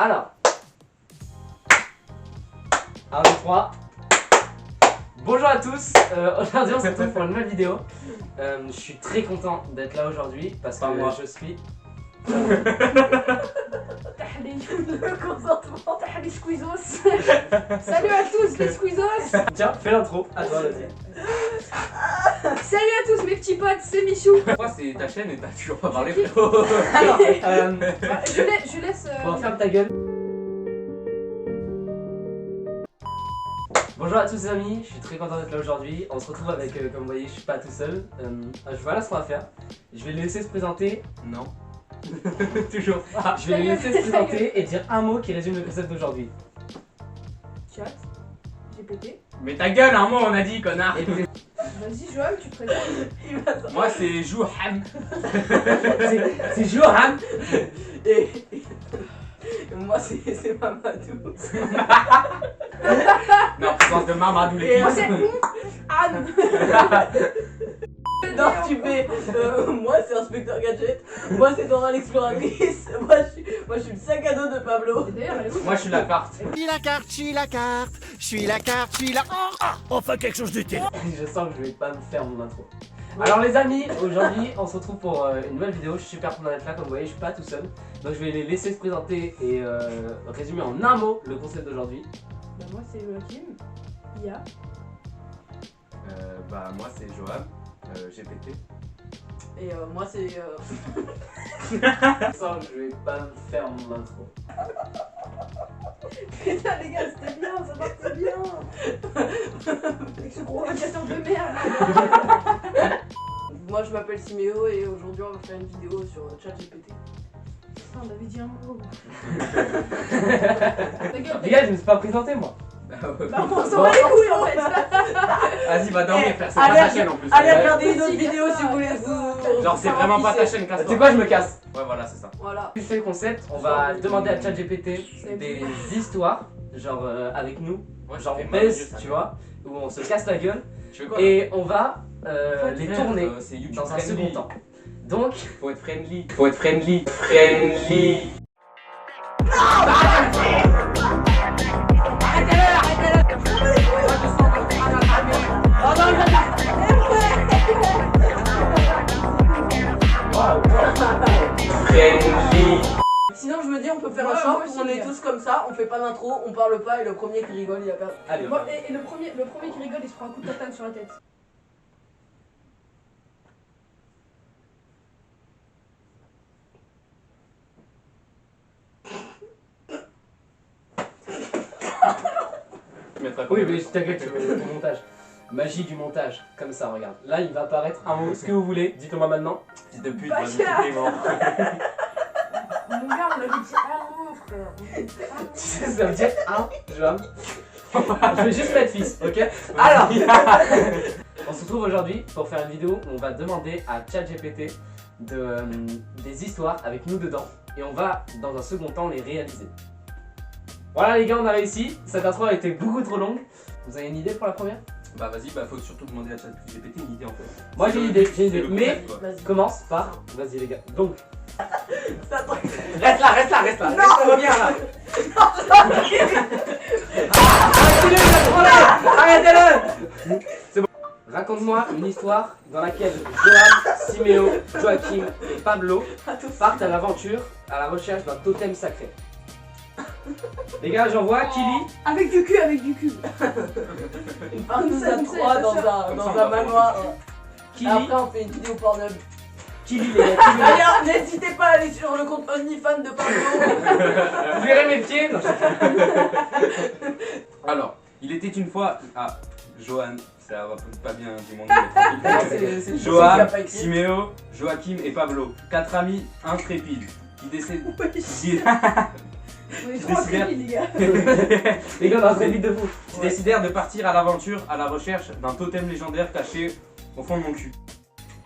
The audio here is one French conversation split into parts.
Alors, 1, 2, 3. Bonjour à tous, aujourd'hui on se retrouve pour une nouvelle vidéo. Je suis très content d'être là aujourd'hui parce que je suis... Le consentement, t'as les squeezos. Salut à tous les squeezos. Tiens, fais l'intro, à toi vas-y. Salut à tous mes petits potes, c'est Michou. Pourquoi c'est ta chaîne et t'as toujours pas parlé, frérot? Alors, Je laisse... bon, ferme ta gueule. Bonjour à tous les amis, je suis très content d'être là aujourd'hui. On se retrouve avec, comme vous voyez, je suis pas tout seul. Voilà ce qu'on va faire. Je vais les laisser se présenter. Non. Toujours pas. Je vais les laisser se présenter et dire un mot qui résume le concept d'aujourd'hui. Chat, GPT. Mais ta gueule, un mot on a dit, connard. Et puis, Vas-y Joël, tu présentes. Moi c'est Jouham. c'est Johan. Et moi c'est Mamadou. Non, présence de Mamadou les Moi filles. c'est Anne. Non, tu fais. Moi c'est Inspecteur Gadget. Moi c'est Dora l'exploratrice. Moi je suis le sac à dos de Pablo. Et d'ailleurs, elle est où? Moi je suis la carte. Je suis la carte, je suis la carte, je suis la carte, je suis la... Enfin quelque chose d'utile. Je sens que je vais pas me faire mon intro. Alors les amis, aujourd'hui on se retrouve pour une nouvelle vidéo. Je suis super content d'être là, comme vous voyez, je suis pas tout seul. Donc je vais les laisser se présenter et résumer en un mot le concept d'aujourd'hui. Bah moi c'est Joachim. Ia. Bah moi c'est Joham. GPT. Et moi c'est. Je sens que je vais pas me faire mon intro. Putain les gars, c'était bien, ça partait bien. Avec ce gros locateur de merde. Moi je m'appelle Siméo et aujourd'hui on va faire une vidéo sur ChatGPT. Putain, on avait dit un mot. Les gars, je me suis pas présenté moi. Bah on s'en bat les couilles en fait. Vas-y, va dormir, frère. C'est pas allez, ta chaîne en plus. Allez Ouais. regarder une autre vidéo si vous voulez vous. Genre c'est vraiment pas ta chaîne, Tu casse-toi. sais quoi, je me casse. Ouais, voilà, c'est ça. Voilà. Tu fais le concept, on va demander à ChatGPT des histoires, genre avec nous, Ouais, genre ça on fait mal aux yeux, baise, ça. tu vois, où on se casse la gueule Tu veux quoi? et on va les Frère, tourner c'est YouTube dans un friendly. second temps. Donc, Faut être friendly. Faut être friendly. Friendly. Friendly. Sinon je me dis on peut faire Ouais, un moi champ, aussi, on est gars. tous comme ça, on fait pas d'intro, on parle pas et le premier qui rigole il a perdu. allez, Bon, et le premier qui rigole, il se prend un coup de tatane sur la tête. Tu mettras oui, combien? mais t'inquiète, le montage. Magie du montage, comme ça, regarde. Là, il va apparaître un mot, ce que vous voulez, dites-le moi maintenant. Fils de pute, Pas va nous cher. couper, mort. Mon gars, on avait dit un mot, frère. Tu sais, ça veut dire Joam. Je vais juste mettre fils, ok? Alors, on se retrouve aujourd'hui pour faire une vidéo où on va demander à ChatGPT des histoires avec nous dedans et on va dans un second temps les réaliser. Voilà les gars, on a réussi. Cette intro a été beaucoup trop longue. Vous avez une idée pour la première? Bah vas-y, bah faut surtout demander à ChatGPT une idée en fait. Moi j'ai une idée, C'est le mais concept, quoi. Vas-y. commence par... Vas-y les gars. Donc, Attends. reste là. Non. Reviens là. Arrêtez-le. C'est bon. Raconte-moi une histoire dans laquelle Johan, Siméo, Joachim et Pablo partent à l'aventure à la recherche d'un totem sacré. Les gars, j'envoie Kili. Avec du cul, avec du cul. On nous a Comme ça, trois ça dans sort. un, Comme ça, dans on un va pas manoir. Kili. Après on fait une vidéo Pornhub. Kili, les gars. Kili. D'ailleurs, n'hésitez pas à aller sur le compte OnlyFans de Pablo. Vous verrez mes pieds. Non, Alors, il était une fois. Ah, Johan, ça va pas bien du monde. C'est Johan, qui a pas écrit. Siméo, Joachim et Pablo. 4 amis intrépides qui décèdent. On est trop Décidère. intrigués, les gars. Les gars, on va très vite de fou. Qui décidèrent de partir à l'aventure à la recherche d'un totem légendaire caché au fond de mon cul.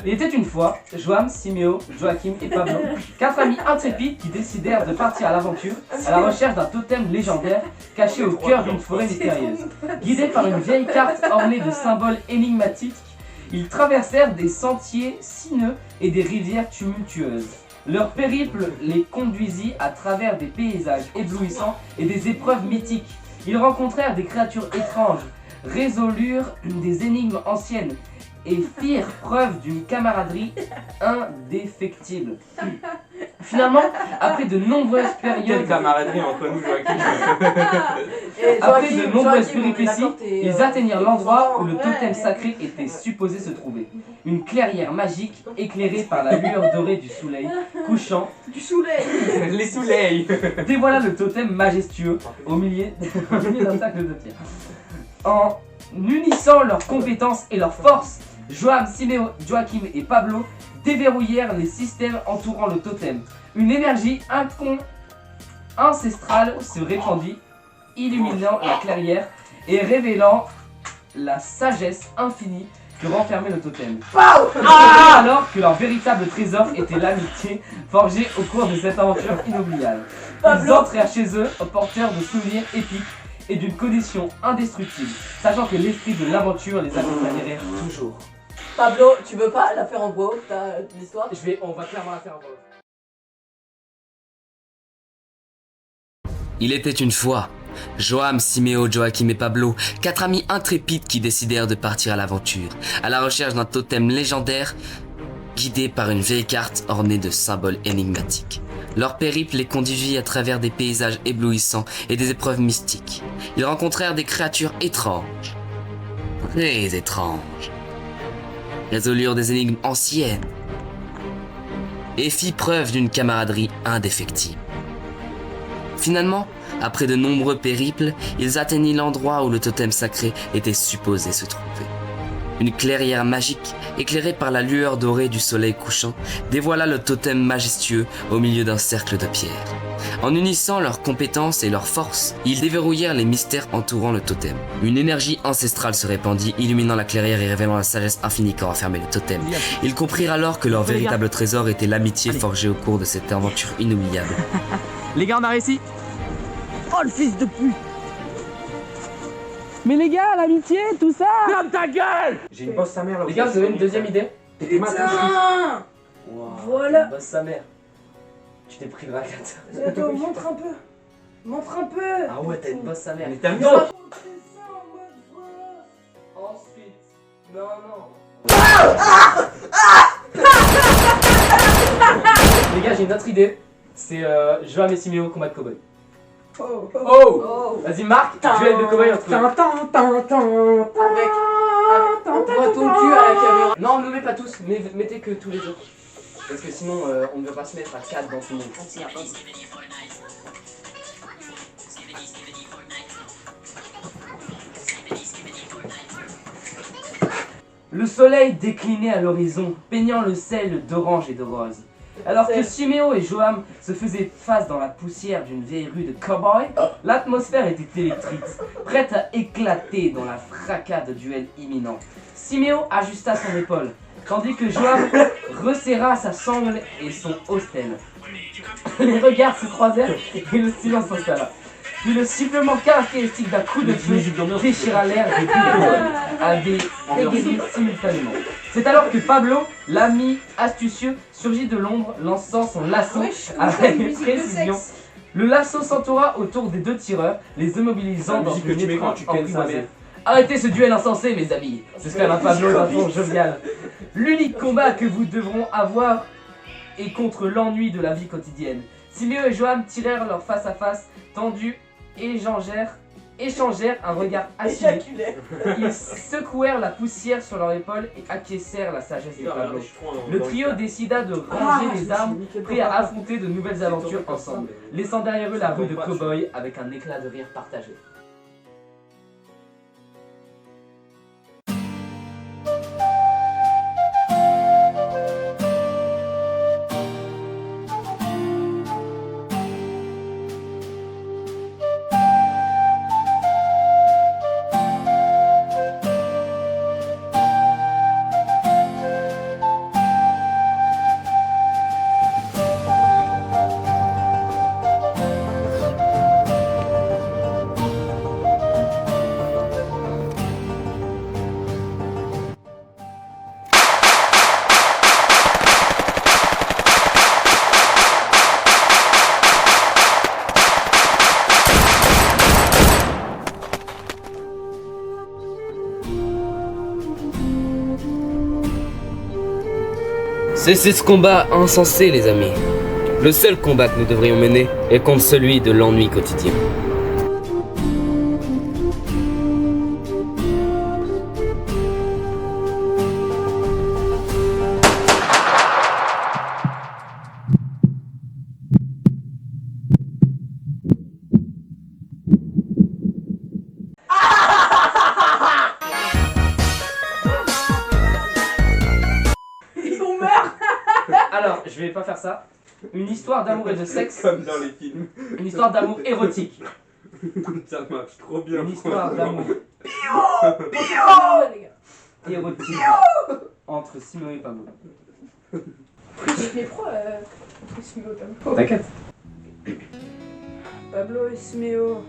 Il était une fois Joam, Siméo, Joachim et Pablo, 4 amis intrépides qui décidèrent de partir à l'aventure à la recherche d'un totem légendaire caché au cœur d'une forêt mystérieuse. Guidés par une vieille carte ornée de symboles énigmatiques, ils traversèrent des sentiers sinueux et des rivières tumultueuses. Leur périple les conduisit à travers des paysages éblouissants et des épreuves mythiques. Ils rencontrèrent des créatures étranges, résolurent des énigmes anciennes et firent preuve d'une camaraderie indéfectible. Finalement, après de nombreuses Quelle périodes, camaraderie entre nous, Joachim. après de nombreuses péripéties, ils atteignirent l'endroit où le totem sacré était supposé se trouver. Une clairière magique éclairée par la lueur dorée du soleil couchant Du soleil. Les soleils. dévoila le totem majestueux au milieu d'un cercle de pierre. En unissant leurs compétences et leurs forces, Joam, Siméo, Joachim et Pablo déverrouillèrent les systèmes entourant le totem. Une énergie ancestrale se répandit, illuminant la clairière et révélant la sagesse infinie que renfermait le totem. Alors que leur véritable trésor était l'amitié forgée au cours de cette aventure inoubliable. Ils entrèrent chez eux, porteurs de souvenirs épiques et d'une condition indestructible, sachant que l'esprit de l'aventure les accompagnerait toujours. Pablo, tu veux pas la faire en voix off, l'histoire? On va clairement la faire en voix off. Il était une fois Joam, Siméo, Joachim et Pablo, 4 amis intrépides qui décidèrent de partir à l'aventure, à la recherche d'un totem légendaire, guidés par une vieille carte ornée de symboles énigmatiques. Leur périple les conduisit à travers des paysages éblouissants et des épreuves mystiques. Ils rencontrèrent des créatures étranges, très étranges, résolurent des énigmes anciennes et fit preuve d'une camaraderie indéfectible. Finalement, après de nombreux périples, ils atteignirent l'endroit où le totem sacré était supposé se trouver. Une clairière magique, éclairée par la lueur dorée du soleil couchant, dévoila le totem majestueux au milieu d'un cercle de pierre. En unissant leurs compétences et leurs forces, ils déverrouillèrent les mystères entourant le totem. Une énergie ancestrale se répandit, illuminant la clairière et révélant la sagesse infinie que renfermait le totem. Ils comprirent alors que leur véritable trésor était l'amitié forgée au cours de cette aventure inoubliable. Les gars, on a réussi. Oh le fils de pute. Mais les gars, l'amitié, tout ça. Ferme ta gueule. J'ai une bosse sa mère là. Les gars, vous avez une deuxième idée? Putain. Wow, Voilà. Bosse sa mère. Tu t'es pris le raclette. Attends, montre un peu. Montre un peu. Ah ouais, t'as une bosse sa mère. Mais t'as vu Non. ça? Ensuite. Non. Les gars, j'ai une autre idée. C'est Joam et Siméo combat de cowboy. Oh. Oh. Vas-y, Marc, duel de cowboy entre eux. Avec voit ton cul à la caméra. Non, ne mets pas tous, mettez que tous les autres. Parce que sinon, on ne va pas se mettre à 4 dans ce monde. Le soleil déclinait à l'horizon, peignant le ciel d'orange et de rose. Alors que Siméo et Joam se faisaient face dans la poussière d'une vieille rue de cow-boy, l'atmosphère était électrique, prête à éclater dans la fracas de duel imminent. Siméo ajusta son épaule, tandis que Joam resserra sa sangle et son hostel. Les regards se croisèrent et le silence s'installa. Puis le sifflement caractéristique d'un coup de feu déchira l'air et tout le monde avait égayé simultanément. C'est alors que Pablo, l'ami astucieux, surgit de l'ombre, lançant son lasso avec précision. Le lasso s'entoura autour des deux tireurs, les immobilisant dans une étrange emprisonnée. Arrêtez ce duel insensé, mes amis, s'exclama Pablo d'un ton jovial. L'unique combat que vous devront avoir est contre l'ennui de la vie quotidienne. Siméo et Joam tirèrent leur face à face, tendus, échangèrent un regard assigné. Ils secouèrent la poussière sur leur épaule et acquiescèrent la sagesse de Pablo. Le trio décida de ranger les armes, prêts à affronter de nouvelles aventures ensemble, laissant derrière eux la rue de cow-boy avec un éclat de rire partagé. Cessez ce combat insensé, les amis. Le seul combat que nous devrions mener est contre celui de l'ennui quotidien. On meurt. Alors, je vais pas faire ça. Une histoire d'amour et de sexe. Comme dans les films. Une histoire d'amour érotique. Ça marche trop bien. Une histoire d'amour Les gars. érotique entre Simeo et Pablo. Mais pourquoi Simeo Pablo T'inquiète. Pablo et Simeo,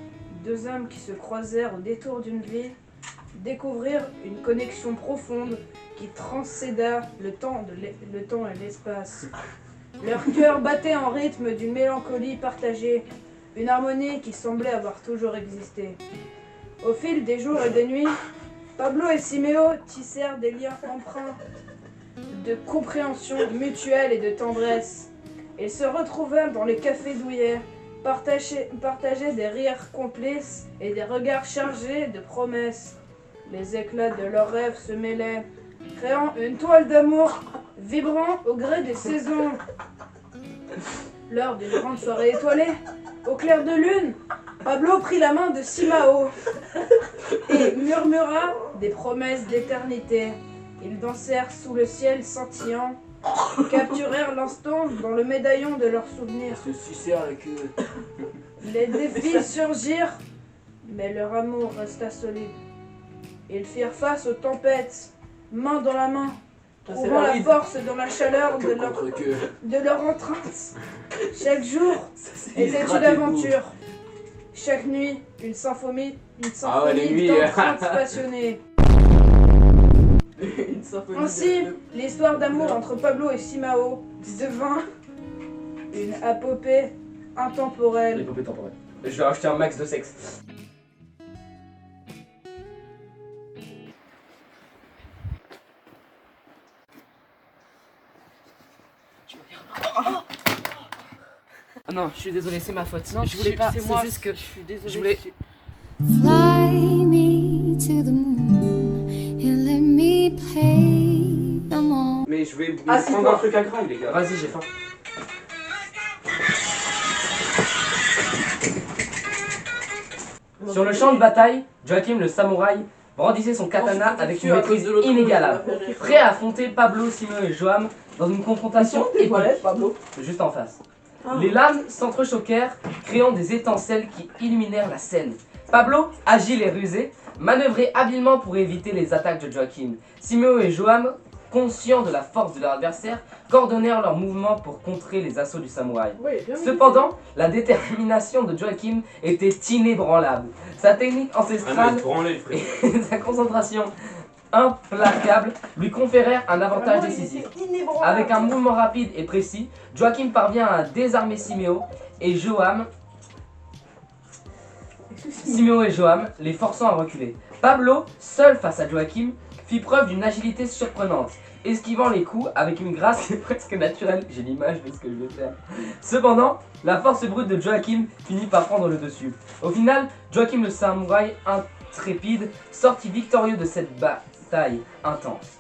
deux âmes qui se croisèrent au détour d'une vie, découvrirent une connexion profonde qui transcéda le temps et l'espace. Leur cœur battait en rythme d'une mélancolie partagée, une harmonie qui semblait avoir toujours existé. Au fil des jours et des nuits, Pablo et Simeo tissèrent des liens empreints de compréhension mutuelle et de tendresse. Ils se retrouvèrent dans les cafés douillets, partageaient des rires complices et des regards chargés de promesses. Les éclats de leurs rêves se mêlaient, créant une toile d'amour vibrant au gré des saisons. Lors d'une grande soirée étoilée, au clair de lune, Pablo prit la main de Simao et murmura des promesses d'éternité. Ils dansèrent sous le ciel scintillant, capturèrent l'instant dans le médaillon de leurs souvenirs. Se sucer avec eux. Les défis surgirent, mais leur amour resta solide. Ils firent face aux tempêtes, main dans la main, Ça, c'est trouvant la David. force dans la chaleur Que contre que. de leur empreinte. Chaque jour Il était une grattait aventure. Chaque nuit, une symphonie Ah ouais, les nuits, d'empreintes passionnées. Une symphonie Ainsi, de- l'histoire d'amour entre Pablo et Simao devint une épopée intemporelle. L'épopée temporelle. Je vais rajouter un max de sexe. Ah non, je suis désolé, c'est ma faute. Non, je voulais pas, c'est moi. juste que Je suis désolé. je voulais- Fly me to the moon and let me play among. Mais je vais Ah, me si, prendre toi. un truc à graille, les gars. Vas-y, j'ai faim. Sur le champ de bataille, Joachim le samouraï brandissait son katana avec une maîtrise inégalable, prêt à affronter Pablo, Simeo et Joam dans une confrontation Et épique, voilà, Pablo. juste en face. Ah. Les lames s'entrechoquèrent, créant des étincelles qui illuminèrent la scène. Pablo, agile et rusé, manœuvrait habilement pour éviter les attaques de Joachim. Simeo et Joam, conscients de la force de leur adversaire, coordonnèrent leurs mouvements pour contrer les assauts du samouraï. Oui, bien vu. Cependant, la détermination de Joachim était inébranlable. Sa technique Ah non, ancestrale il te branlait, le frère. et sa concentration implacable lui conférèrent un avantage Vraiment, il décisif. était inébranlable. Avec un mouvement rapide et précis, Joachim parvient à désarmer Simeo et Joam, les forçant à reculer. Pablo, seul face à Joachim, fit preuve d'une agilité surprenante, esquivant les coups avec une grâce presque naturelle. J'ai l'image de ce que je vais faire. Cependant, la force brute de Joachim finit par prendre le dessus. Au final, Joachim le samouraï intrépide sortit victorieux de cette bataille intense.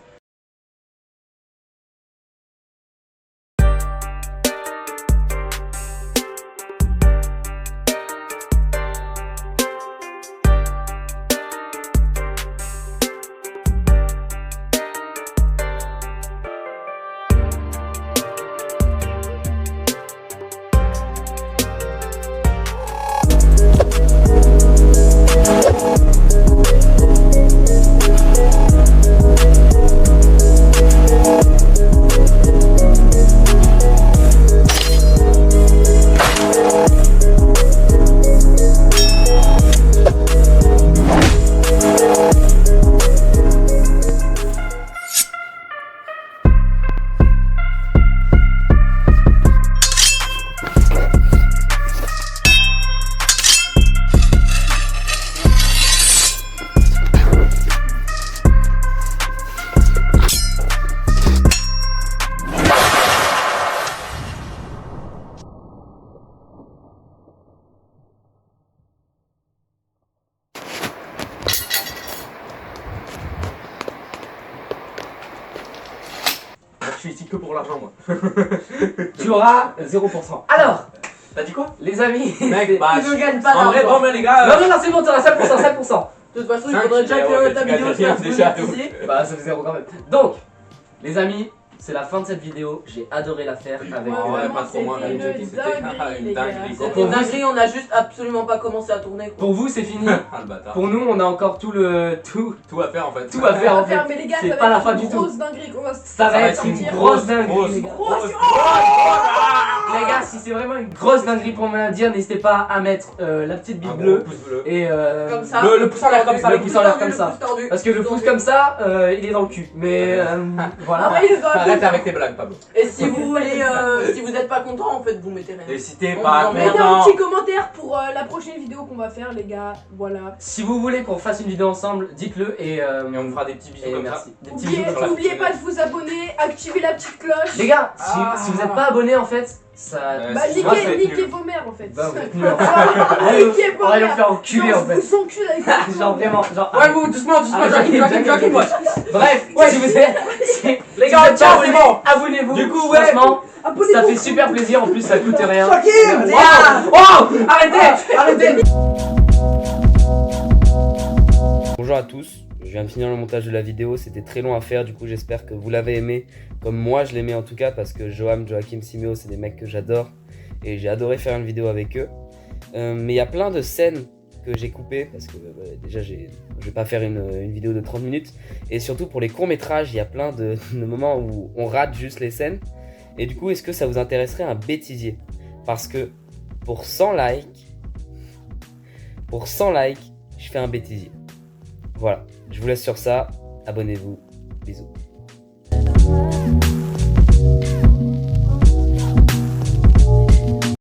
que pour l'argent, moi. Tu auras 0%. Alors, T'as dit quoi? les amis, Mec, c'est- bah, Il ne gagne pas en vrai, d'argent. bon, ben les gars. non, c'est bon, t'auras 5%, 5%. De toute façon, il Cinq, faudrait déjà mais que ouais, ta tu vidéo gagnes se fasse rien déjà, monétiser. Bah, ça fait 0 quand même. Donc, les amis, c'est la fin de cette vidéo. J'ai adoré la faire avec. Ouais, ouais, vraiment, pas trop moins, c'était là, une c'était dinguerie, une les gars. dinguerie, quoi. C'était une dinguerie, on a juste absolument pas commencé à tourner. Quoi. Pour vous, c'est fini. Ah, le bâtard. Pour nous, on a encore tout Tout à faire en fait. tout à faire en fait. Mais les gars, c'est ça pas la va fin être du une tout. grosse dinguerie qu'on va Ça va être une sortir. grosse dinguerie. Grosse. les gars. Grosse. Les gars, si c'est vraiment une grosse dinguerie pour me la dire, n'hésitez pas à mettre la petite bille Un gros bleue pouce bleu. et Comme ça. Le pouce en l'air comme ça, le le pouce en l'air comme ça. pouce tordu. Parce que le pouce comme ça, il est dans le cul. Mais voilà. Ah, il est dans la Arrête avec tes blagues, Pablo. Et si vous voulez, si vous êtes pas content, en fait, vous mettez rien. Et si t'es On pas vous Mettez un content. petit commentaire pour la prochaine vidéo qu'on va faire, les gars. Voilà. Si vous voulez qu'on fasse une vidéo ensemble, dites-le et Et on vous fera des petits bisous et comme ça. merci. Des petits bisous comme ça. N'oubliez pas de vous abonner, activez la petite cloche. Les gars, si vous n'êtes pas abonnés en fait, ça. Ouais, Bah, c'est- moi, je vais être niquez nul. vos mères en fait. Bah, vous êtes nuls en fait. Niquez vos On va nous mères. faire enculer en Genre, fait. vous encule avec vous. Genre vraiment, genre. Ouais, vous, doucement, Ah, Joachim, moi. Bref, Ouais. si vous êtes. Les gars, gars, ciao, c'est bon. Abonnez-vous. Du coup, ouais. Franchement, Abonnez-vous. ça fait super plaisir. En plus, ça coûte rien. Joachim. Oh, arrêtez. Bonjour à tous, je viens de finir le montage de la vidéo, c'était très long à faire, du coup j'espère que vous l'avez aimé, comme moi je l'aimais en tout cas, parce que Joachim, Siméo, c'est des mecs que j'adore, et j'ai adoré faire une vidéo avec eux. Mais il y a plein de scènes que j'ai coupées, parce que déjà je vais pas faire une vidéo de 30 minutes, et surtout pour les courts-métrages, il y a plein de moments où on rate juste les scènes, et du coup est-ce que ça vous intéresserait un bêtisier? Parce que pour 100 likes, je fais un bêtisier. Voilà, je vous laisse sur ça, abonnez-vous, bisous.